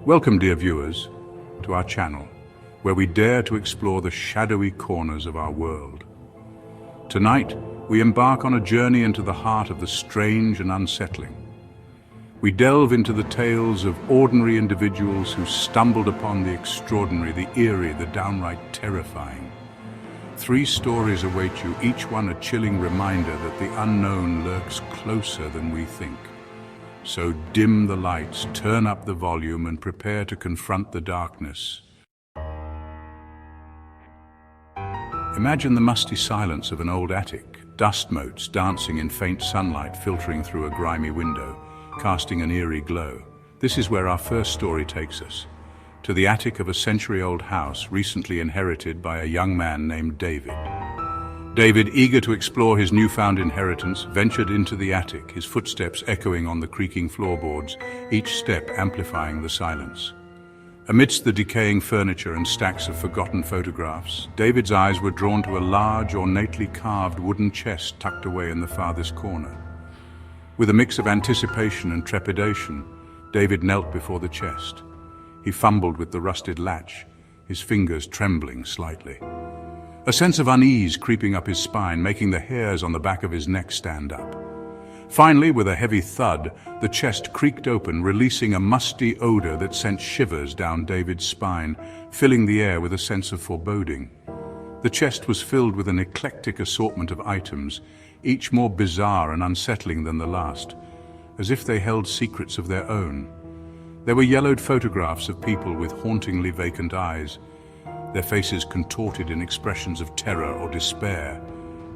Welcome, dear viewers, to our channel, where we dare to explore the shadowy corners of our world. Tonight, we embark on a journey into the heart of the strange and unsettling. We delve into the tales of ordinary individuals who stumbled upon the extraordinary, the eerie, the downright terrifying. 3 stories await you, each one a chilling reminder that the unknown lurks closer than we think. So dim the lights, turn up the volume, and prepare to confront the darkness. Imagine the musty silence of an old attic, dust motes dancing in faint sunlight filtering through a grimy window, casting an eerie glow. This is where our first story takes us, to the attic of a century-old house recently inherited by a young man named David. David, eager to explore his newfound inheritance, ventured into the attic, his footsteps echoing on the creaking floorboards, each step amplifying the silence. Amidst the decaying furniture and stacks of forgotten photographs, David's eyes were drawn to a large, ornately carved wooden chest tucked away in the farthest corner. With a mix of anticipation and trepidation, David knelt before the chest. He fumbled with the rusted latch, his fingers trembling slightly. A sense of unease creeping up his spine, making the hairs on the back of his neck stand up. Finally, with a heavy thud, the chest creaked open, releasing a musty odor that sent shivers down David's spine, filling the air with a sense of foreboding. The chest was filled with an eclectic assortment of items, each more bizarre and unsettling than the last, as if they held secrets of their own. There were yellowed photographs of people with hauntingly vacant eyes, their faces contorted in expressions of terror or despair,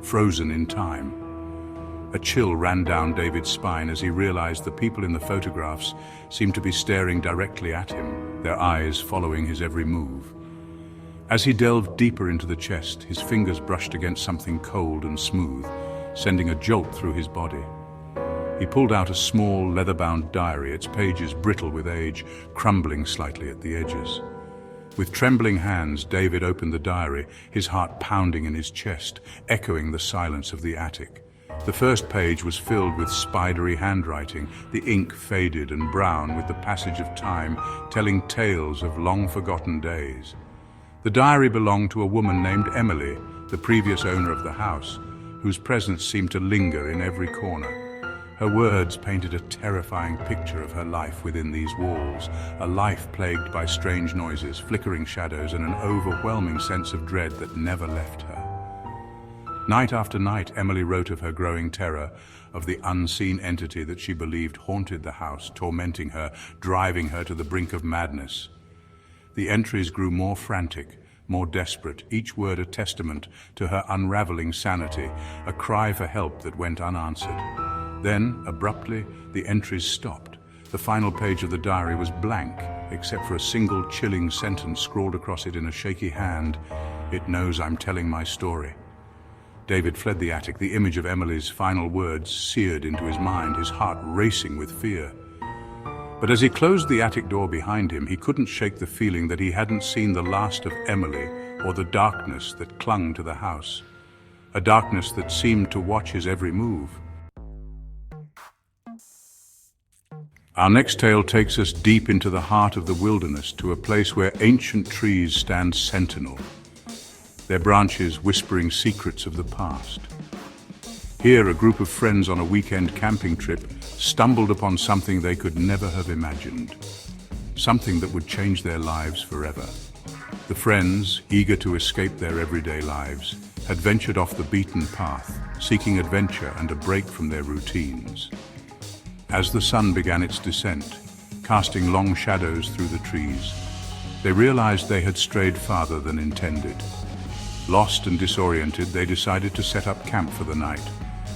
frozen in time. A chill ran down David's spine as he realized the people in the photographs seemed to be staring directly at him, their eyes following his every move. As he delved deeper into the chest, his fingers brushed against something cold and smooth, sending a jolt through his body. He pulled out a small, leather-bound diary, its pages brittle with age, crumbling slightly at the edges. With trembling hands, David opened the diary, his heart pounding in his chest, echoing the silence of the attic. The first page was filled with spidery handwriting, the ink faded and brown with the passage of time, telling tales of long-forgotten days. The diary belonged to a woman named Emily, the previous owner of the house, whose presence seemed to linger in every corner. Her words painted a terrifying picture of her life within these walls, a life plagued by strange noises, flickering shadows, and an overwhelming sense of dread that never left her. Night after night, Emily wrote of her growing terror, of the unseen entity that she believed haunted the house, tormenting her, driving her to the brink of madness. The entries grew more frantic, more desperate, each word a testament to her unraveling sanity, a cry for help that went unanswered. Then, abruptly, the entries stopped. The final page of the diary was blank, except for a single chilling sentence scrawled across it in a shaky hand. "It knows I'm telling my story." David fled the attic, the image of Emily's final words seared into his mind, his heart racing with fear. But as he closed the attic door behind him, he couldn't shake the feeling that he hadn't seen the last of Emily or the darkness that clung to the house. A darkness that seemed to watch his every move. Our next tale takes us deep into the heart of the wilderness, to a place where ancient trees stand sentinel, their branches whispering secrets of the past. Here, a group of friends on a weekend camping trip stumbled upon something they could never have imagined, something that would change their lives forever. The friends, eager to escape their everyday lives, had ventured off the beaten path, seeking adventure and a break from their routines. As the sun began its descent, casting long shadows through the trees, they realized they had strayed farther than intended. Lost and disoriented, they decided to set up camp for the night,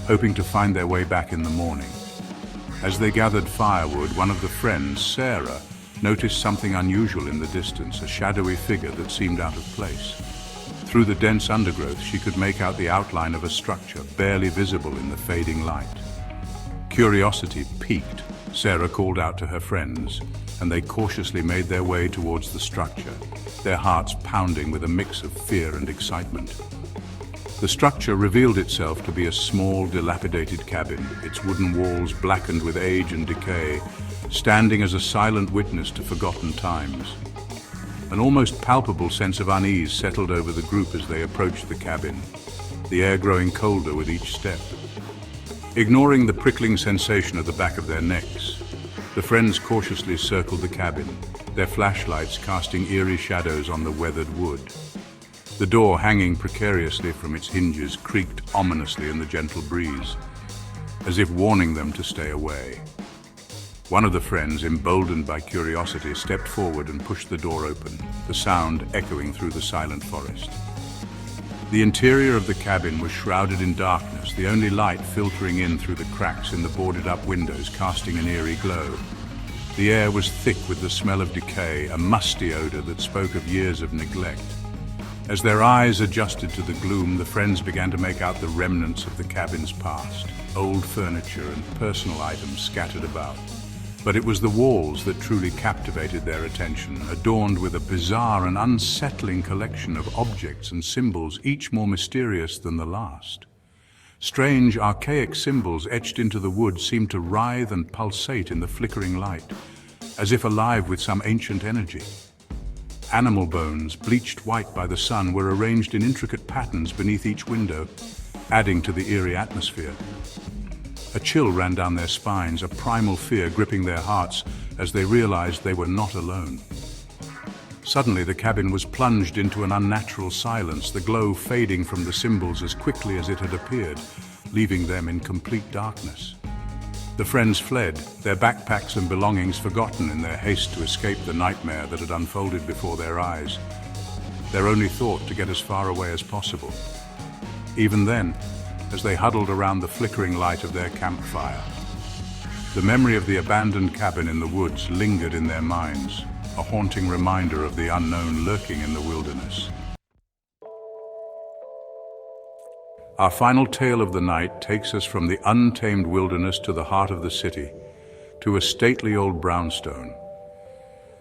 hoping to find their way back in the morning. As they gathered firewood, one of the friends, Sarah, noticed something unusual in the distance, a shadowy figure that seemed out of place. Through the dense undergrowth, she could make out the outline of a structure, barely visible in the fading light. Curiosity piqued, Sarah called out to her friends, and they cautiously made their way towards the structure, their hearts pounding with a mix of fear and excitement. The structure revealed itself to be a small, dilapidated cabin, its wooden walls blackened with age and decay, standing as a silent witness to forgotten times. An almost palpable sense of unease settled over the group as they approached the cabin, the air growing colder with each step. Ignoring the prickling sensation at the back of their necks, the friends cautiously circled the cabin, their flashlights casting eerie shadows on the weathered wood. The door, hanging precariously from its hinges, creaked ominously in the gentle breeze, as if warning them to stay away. One of the friends, emboldened by curiosity, stepped forward and pushed the door open, the sound echoing through the silent forest. The interior of the cabin was shrouded in darkness, the only light filtering in through the cracks in the boarded-up windows, casting an eerie glow. The air was thick with the smell of decay, a musty odor that spoke of years of neglect. As their eyes adjusted to the gloom, the friends began to make out the remnants of the cabin's past, old furniture and personal items scattered about. But it was the walls that truly captivated their attention, adorned with a bizarre and unsettling collection of objects and symbols, each more mysterious than the last. Strange, archaic symbols etched into the wood seemed to writhe and pulsate in the flickering light, as if alive with some ancient energy. Animal bones, bleached white by the sun, were arranged in intricate patterns beneath each window, adding to the eerie atmosphere. A chill ran down their spines, a primal fear gripping their hearts as they realized they were not alone. Suddenly, the cabin was plunged into an unnatural silence, the glow fading from the symbols as quickly as it had appeared, leaving them in complete darkness. The friends fled, their backpacks and belongings forgotten in their haste to escape the nightmare that had unfolded before their eyes, their only thought to get as far away as possible. Even then, as they huddled around the flickering light of their campfire, the memory of the abandoned cabin in the woods lingered in their minds, a haunting reminder of the unknown lurking in the wilderness. Our final tale of the night takes us from the untamed wilderness to the heart of the city, to a stately old brownstone.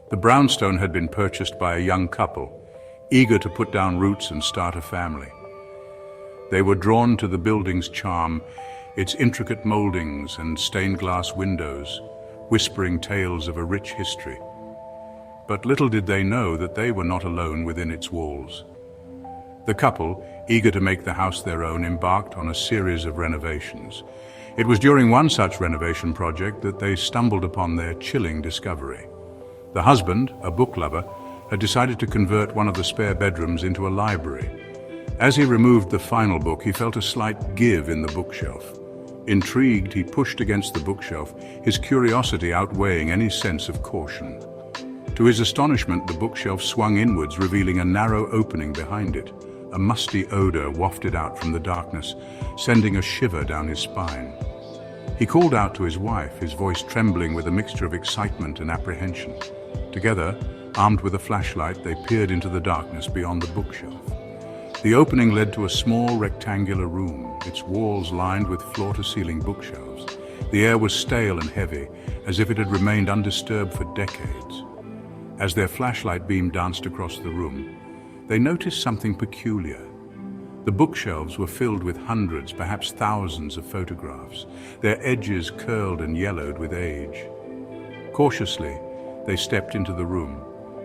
The brownstone had been purchased by a young couple, eager to put down roots and start a family. They were drawn to the building's charm, its intricate moldings and stained glass windows, whispering tales of a rich history. But little did they know that they were not alone within its walls. The couple, eager to make the house their own, embarked on a series of renovations. It was during one such renovation project that they stumbled upon their chilling discovery. The husband, a book lover, had decided to convert one of the spare bedrooms into a library. As he removed the final book, he felt a slight give in the bookshelf. Intrigued, he pushed against the bookshelf, his curiosity outweighing any sense of caution. To his astonishment, the bookshelf swung inwards, revealing a narrow opening behind it. A musty odor wafted out from the darkness, sending a shiver down his spine. He called out to his wife, his voice trembling with a mixture of excitement and apprehension. Together, armed with a flashlight, they peered into the darkness beyond the bookshelf. The opening led to a small rectangular room, its walls lined with floor-to-ceiling bookshelves. The air was stale and heavy, as if it had remained undisturbed for decades. As their flashlight beam danced across the room, they noticed something peculiar. The bookshelves were filled with hundreds, perhaps thousands of photographs, their edges curled and yellowed with age. Cautiously, they stepped into the room,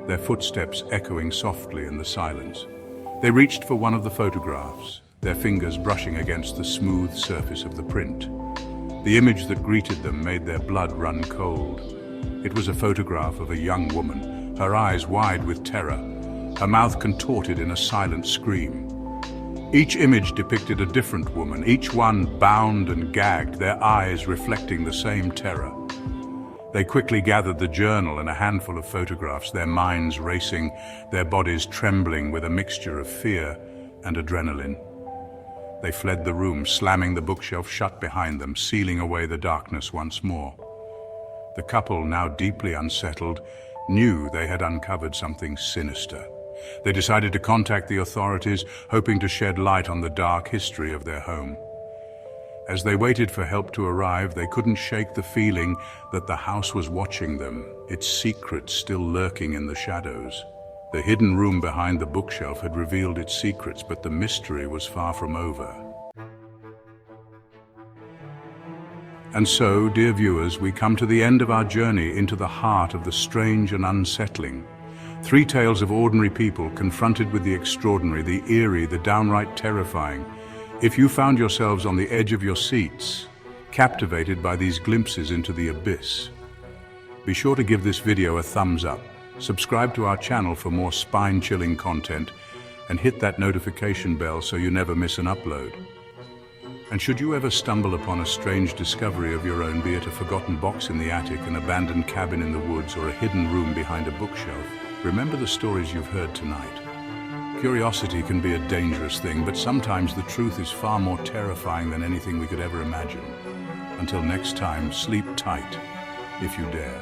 their footsteps echoing softly in the silence. They reached for one of the photographs, their fingers brushing against the smooth surface of the print. The image that greeted them made their blood run cold. It was a photograph of a young woman, her eyes wide with terror, her mouth contorted in a silent scream. Each image depicted a different woman, each one bound and gagged, their eyes reflecting the same terror. They quickly gathered the journal and a handful of photographs, their minds racing, their bodies trembling with a mixture of fear and adrenaline. They fled the room, slamming the bookshelf shut behind them, sealing away the darkness once more. The couple, now deeply unsettled, knew they had uncovered something sinister. They decided to contact the authorities, hoping to shed light on the dark history of their home. As they waited for help to arrive, they couldn't shake the feeling that the house was watching them, its secrets still lurking in the shadows. The hidden room behind the bookshelf had revealed its secrets, but the mystery was far from over. And so, dear viewers, we come to the end of our journey into the heart of the strange and unsettling. 3 tales of ordinary people confronted with the extraordinary, the eerie, the downright terrifying. If you found yourselves on the edge of your seats, captivated by these glimpses into the abyss, be sure to give this video a thumbs up, subscribe to our channel for more spine-chilling content, and hit that notification bell so you never miss an upload. And should you ever stumble upon a strange discovery of your own, be it a forgotten box in the attic, an abandoned cabin in the woods, or a hidden room behind a bookshelf, remember the stories you've heard tonight. Curiosity can be a dangerous thing, but sometimes the truth is far more terrifying than anything we could ever imagine. Until next time, sleep tight, if you dare.